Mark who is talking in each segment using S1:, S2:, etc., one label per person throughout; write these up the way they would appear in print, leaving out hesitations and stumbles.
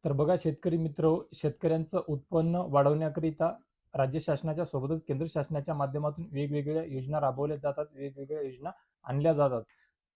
S1: तर बघा शेतकरी मित्र, शेतकऱ्यांचं उत्पन्न वाढवण्याकरिता राज्य शासनाच्या सोबतच केंद्र शासनाच्या माध्यमातून वेगवेगळ्या योजना राबवल्या जातात, वेगवेगळ्या योजना आणल्या जातात.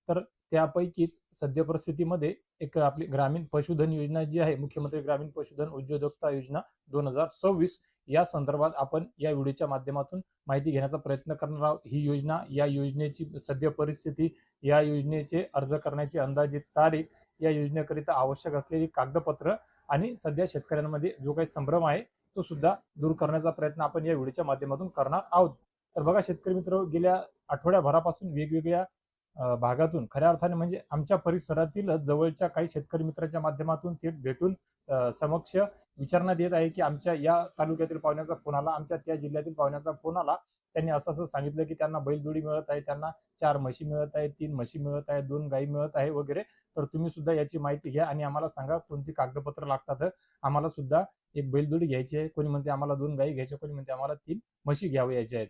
S1: तर त्यापैकीच सद्य परिस्थितीमध्ये एक आपली ग्रामीण पशुधन योजना जी आहे, मुख्यमंत्री ग्रामीण पशुधन उद्योजकता योजना 2026, या संदर्भात आपण या व्हिडिओच्या माध्यमातून माहिती घेण्याचा प्रयत्न करणार आहोत. ही योजना, या योजनेची सद्य परिस्थिती, या योजनेचे अर्ज करण्याची अंदाजित तारीख, या योजनेकरिता आवश्यक असलेली कागदपत्र आणि सध्या शेतकऱ्यांमध्ये जो काही संभ्रम आहे तो सुद्धा दूर करण्याचा प्रयत्न आपण या व्हिडिओच्या माध्यमातून करणार आहोत. तर बघा शेतकरी मित्र, गेल्या आठवड्याभरापासून वेगवेगळ्या भागातून खऱ्या अर्थाने म्हणजे आमच्या परिसरातील जवळच्या काही शेतकरी मित्रांच्या माध्यमातून थेट भेटून समक्ष विचारण्यात येत आहे की आमच्या या तालुक्यातील पाहुण्याचा फोन आला, आमच्या त्या जिल्ह्यातील पाहुण्याचा फोन आला, त्यांनी असं असं सांगितलं की त्यांना बैलजोडी मिळत आहे, त्यांना 4 म्हशी मिळत आहे, 3 म्हशी मिळत आहे, 2 गायी मिळत आहे वगैरे. तर तुम्ही सुद्धा याची माहिती घ्या आणि आम्हाला सांगा कोणती कागदपत्र लागतात. आम्हाला सुद्धा एक बैलजोडी घ्यायची आहे, कोणी म्हणते आम्हाला 2 गायी घ्यायच्या, कोणी म्हणते आम्हाला 3 म्हशी घ्यावयाच्या आहेत.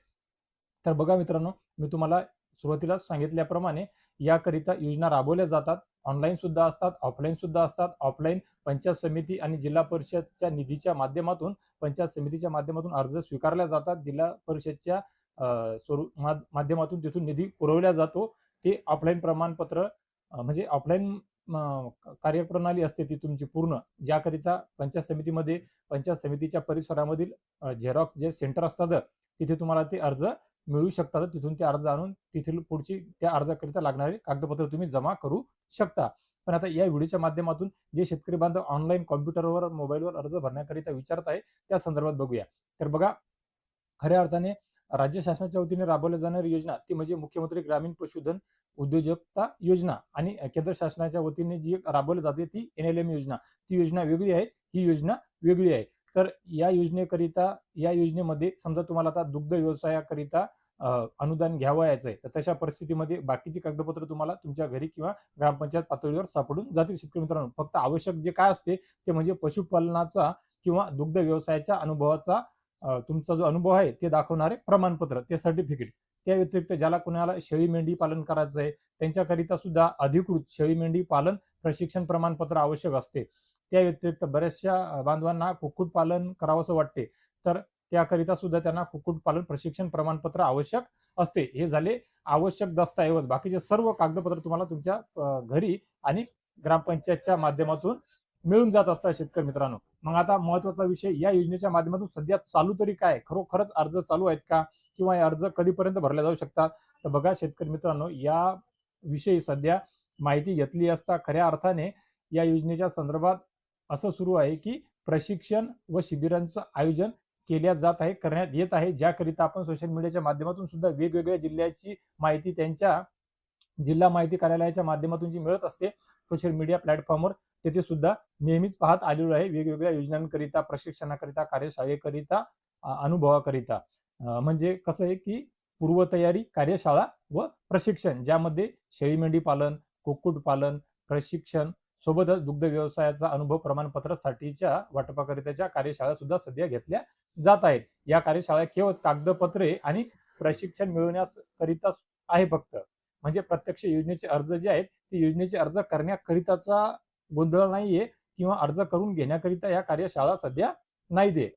S1: तर बघा मित्रांनो, मी तुम्हाला सुरुवातीलाच सांगितल्याप्रमाणे याकरिता योजना राबवल्या जातात. ऑनलाईन सुद्धा असतात, ऑफलाईन सुद्धा असतात. ऑफलाईन पंचायत समिती आणि जिल्हा परिषदच्या निधीच्या माध्यमातून, पंचायत समितीच्या माध्यमातून अर्ज स्वीकारल्या जातात. जिल्हा परिषदच्या माध्यमातून तिथून निधी पुरवला जातो. ते ऑफलाईन प्रमाणपत्र म्हणजे ऑफलाईन कार्यप्रणाली असते ती तुमची पूर्ण, ज्याकरिता पंचायत समितीमध्ये, पंचायत समितीच्या परिसरामधील झेरॉक्स जे सेंटर असतात तिथे तुम्हाला ते अर्ज मिळू शकतात. तिथून ते अर्ज आणून तिथील पुढची त्या अर्जाकरिता लागणारे कागदपत्र तुम्ही जमा करू शकता. पण आता या व्हिडिओच्या माध्यमातून जे शेतकरी बांधव ऑनलाईन कॉम्प्युटरवर, मोबाईलवर अर्ज भरण्याकरिता विचारत आहे त्या संदर्भात बघूया. तर बघा, खऱ्या अर्थाने राज्य शासनाच्या वतीने राबवल्या जाणारी योजना ती म्हणजे मुख्यमंत्री ग्रामीण पशुधन उद्योजकता योजना, आणि केंद्र शासनाच्या वतीने जी राबवली जाते ती NLM योजना. ती योजना वेगळी आहे, ही योजना वेगळी आहे. तर या योजनेकरिता, या योजनेमध्ये समजा तुम्हाला आता दुग्ध व्यवसायाकरिता अनुदान घ्यावयाचं आहे, तर तशा परिस्थितीमध्ये बाकीची कागदपत्र तुम्हाला तुमच्या घरी किंवा ग्रामपंचायत पातळीवर सापडून जातील शेतकरी मित्रांनो. फक्त आवश्यक जे काय असते ते म्हणजे पशुपालनाचा किंवा दुग्ध व्यवसायाच्या अनुभवाचा तुमचा जो अनुभव आहे ते दाखवणारे प्रमाणपत्र, ते सर्टिफिकेट. त्या व्यतिरिक्त ज्याला कुणाला शेळी मेंढी पालन करायचं आहे त्यांच्याकरिता सुद्धा अधिकृत शेळी मेंढी पालन प्रशिक्षण प्रमाणपत्र आवश्यक असते. त्या व्यतिरिक्त बऱ्याचशा बांधवांना कुक्कुटपालन करावंसं वाटते, तर त्याकरिता सुद्धा त्यांना कुक्कुटपालन प्रशिक्षण प्रमाणपत्र आवश्यक असते. हे झाले आवश्यक दस्तऐवज. बाकीचे सर्व कागदपत्र तुम्हाला तुमच्या घरी आणि ग्रामपंचायतच्या माध्यमातून मिळून जात असतात शेतकरी मित्रांनो. मग आता महत्वाचा विषय, या योजनेच्या माध्यमातून सध्या चालू तरी काय, खरोखरच अर्ज चालू आहेत का, किंवा हे अर्ज कधीपर्यंत भरले जाऊ शकतात? तर बघा शेतकरी मित्रांनो, या विषयी सध्या माहिती घेतली असता खऱ्या अर्थाने या योजनेच्या संदर्भात असं सुरू आहे की प्रशिक्षण व शिबिरांचं आयोजन केल्या जात आहे, करण्यात येत आहे, ज्याकरिता आपण सोशल मीडियाच्या माध्यमातून सुद्धा वेगवेगळ्या जिल्ह्याची माहिती त्यांच्या जिल्हा माहिती कार्यालयाच्या माध्यमातून जी मिळत असते सोशल मीडिया प्लॅटफॉर्मवर, तेथे सुद्धा नेहमीच पाहत आलेलो आहे. वेगवेगळ्या योजनांकरिता, प्रशिक्षणाकरिता, कार्यशाळेकरिता, अनुभवाकरिता. म्हणजे कसं आहे की पूर्वतयारी, कार्यशाळा व प्रशिक्षण, ज्यामध्ये शेळी मेंढी पालन, कुक्कुट पालन, प्रशिक्षण सोबतच दुग्ध व्यवसायाचा अनुभव प्रमाणपत्रासाठीच्या वाटपाकरिताच्या कार्यशाळा सुद्धा सध्या घेतल्या जात आहेत. या कार्यशाळा केवळ कागदपत्रे आणि प्रशिक्षण मिळवण्याकरिता आहे फक्त. म्हणजे प्रत्यक्ष योजनेचे अर्ज जे आहेत ते योजनेचे अर्ज करण्याकरिताचा गोंधळ नाहीये, किंवा अर्ज करून घेण्याकरिता या कार्यशाळा सध्या नाही दे.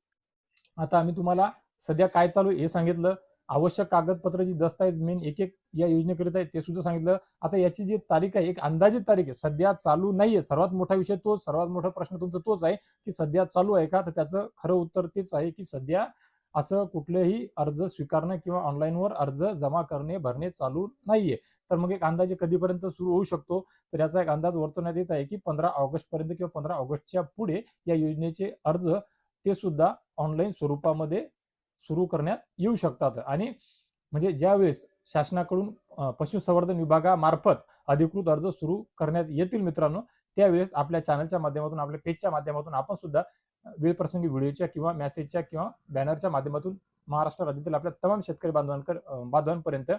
S1: आता आम्ही तुम्हाला सध्या काय चालू आहे हे सांगितलं. आवश्यक कागदपत्र, जी दस्तावेज मेन एक एक या योजनेकरिता आहे ते सुद्धा सांगितलं. आता याची जी तारीख आहे, एक अंदाजित तारीख आहे, सध्या चालू नाहीये. सर्वात मोठा विषय तोच, सर्वात मोठा प्रश्न तुमचा तोच आहे की सध्या चालू आहे का? तर त्याचं खरं उत्तर तेच आहे की सध्या असं कुठलेही अर्ज स्वीकारणं किंवा ऑनलाईनवर अर्ज जमा करणे, भरणे चालू नाहीये. तर मग एक अंदाजे कधीपर्यंत सुरू होऊ शकतो? तर याचा एक अंदाज वर्तवण्यात येत आहे की 15 ऑगस्ट पर्यंत किंवा 15 ऑगस्टच्या पुढे या योजनेचे अर्ज ते सुद्धा ऑनलाईन स्वरूपामध्ये सुरू करण्यात येऊ शकतात. आणि म्हणजे ज्यावेळेस शासनाकडून पशुसंवर्धन विभागामार्फत अधिकृत अर्ज सुरू करण्यात येतील मित्रांनो, त्यावेळेस आपल्या चॅनलच्या माध्यमातून, आपल्या पेजच्या माध्यमातून आपण सुद्धा वेळप्रसंगी व्हिडिओच्या किंवा मेसेजच्या किंवा बॅनरच्या माध्यमातून महाराष्ट्र राज्यातील आपल्या तमाम शेतकरी बांधवांपर्यंत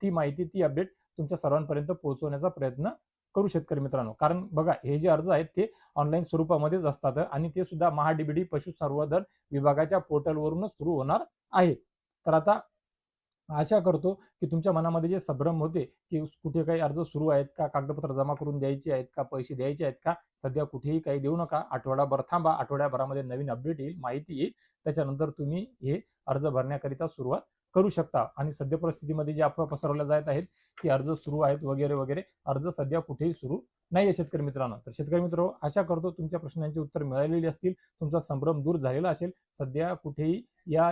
S1: ती माहिती, ती अपडेट तुमच्या सर्वांपर्यंत पोहोचवण्याचा प्रयत्न करू शेतकरी मित्रांनो. कारण बघा, हे जे अर्ज आहेत ते ऑनलाईन स्वरूपामध्येच असतात आणि ते सुद्धा महाडीबीटी पशुसंवर्धन विभागाच्या पोर्टलवरूनच सुरू होणार आहे. तर आता आशा करतो की तुमच्या मनामध्ये जे संभ्रम होते की कुठे काही अर्ज सुरू आहेत का, कागदपत्र जमा करून द्यायची आहेत का, पैसे द्यायचे आहेत का, सध्या कुठेही काही देऊ नका. आठवडाभर थांबा. आठवड्याभरामध्ये नवीन अपडेट येईल, माहिती येईल. त्याच्यानंतर तुम्ही हे अर्ज भरण्याकरिता सुरुवात करू शकता. आणि सध्या परिस्थितीमध्ये जे अफवा पसरवल्या जात आहेत की अर्ज सुरू आहेत वगैरे वगैरे, अर्ज सध्या कुठेही सुरू नाहीये शेतकरी मित्रांनो. तर शेतकरी मित्र, आशा करतो तुमच्या प्रश्नांची उत्तर मिळालेली असतील, तुमचा संभ्रम दूर झालेला असेल. सध्या कुठेही या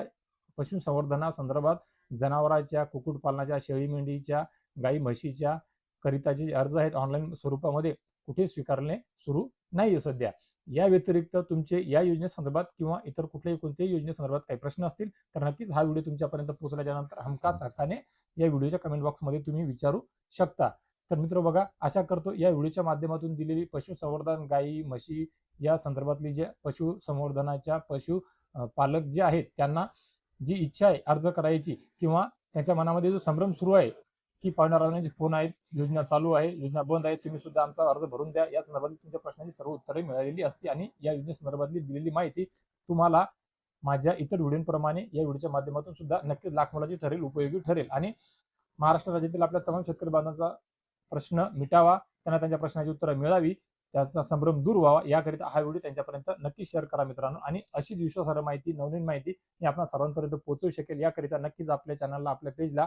S1: पशुसंवर्धनासंदर्भात जनावरांच्या, कुक्कुटपालनाच्या, शेळी मेंढीच्या, गाई म्हशीच्या करिताचे जे अर्ज आहेत ऑनलाईन स्वरूपामध्ये कुठे स्वीकारणे सुरू नाही सध्या. या व्यतिरिक्त तुमचे या योजनेसंदर्भात किंवा इतर कुठल्याही कोणत्याही योजनेसंदर्भात काही प्रश्न असतील तर नक्कीच हा व्हिडिओ तुमच्यापर्यंत पोहोचल्याच्या नंतर हमखास हक्काने या व्हिडिओच्या कमेंट बॉक्समध्ये तुम्ही विचारू शकता. तर मित्र बघा, आशा करतो या व्हिडिओच्या माध्यमातून दिलेली पशुसंवर्धन, गाई म्हशी या संदर्भातली जे पशुसंवर्धनाच्या पालक जे आहेत त्यांना जी इच्छा आहे अर्ज करायची किंवा त्यांच्या मनामध्ये जो संभ्रम सुरू आहे की पाहुण्यारावण्याचे फोन आहेत, योजना चालू आहे, योजना बंद आहे, तुम्ही सुद्धा आमचा अर्ज भरून द्या, या संदर्भातली तुमच्या प्रश्नांची सर्व उत्तरे मिळालेली असते. आणि या योजनेसंदर्भातली दिलेली माहिती तुम्हाला माझ्या इतर व्हिडिओप्रमाणे या व्हिडिओच्या माध्यमातून सुद्धा नक्कीच लाख मोलाची ठरेल, उपयोगी ठरेल. आणि महाराष्ट्र राज्यातील आपल्या तमाम शेतकरी बांधवांचा प्रश्न मिटावा, त्यांना त्यांच्या प्रश्नाची उत्तरं मिळावी, त्याचा संभ्रम दूर व्हावा, याकरिता हा व्हिडिओ त्यांच्यापर्यंत नक्की शेअर करा मित्रांनो. आणि अशीच विश्वासार्ह माहिती, नवनवीन माहिती मी आपल्या सर्वांपर्यंत पोहोचवू शकेल, याकरिता नक्कीच आपल्या चॅनलला, आपल्या पेजला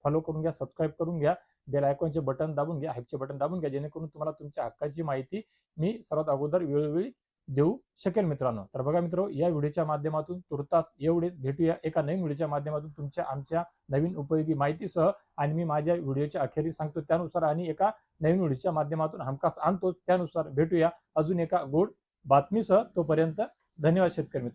S1: फॉलो करून घ्या, सबस्क्राईब करून घ्या, बेल आयकॉनचे बटन दाबून घ्या, हाईपचे बटन दाबून घ्या, जेणेकरून तुम्हाला तुमच्या हक्काची माहिती मी सर्वात अगोदर वेळोवेळी देऊ शकेल मित्रांनो. तर बघा मित्र, या व्हिडिओच्या माध्यमातून तुर्तास एवढेच. भेटूया एका नवीन व्हिडिओच्या माध्यमातून तुमच्या आमच्या नवीन उपयोगी माहितीसह. आणि मी माझ्या व्हिडिओच्या अखेरीस सांगतो त्यानुसार आणि एका नवीन व्हिडिओच्या माध्यमातून हमखास आणतोच त्यानुसार भेटूया अजून एका गोड बातमीसह. तोपर्यंत धन्यवाद शेतकरी मित्र.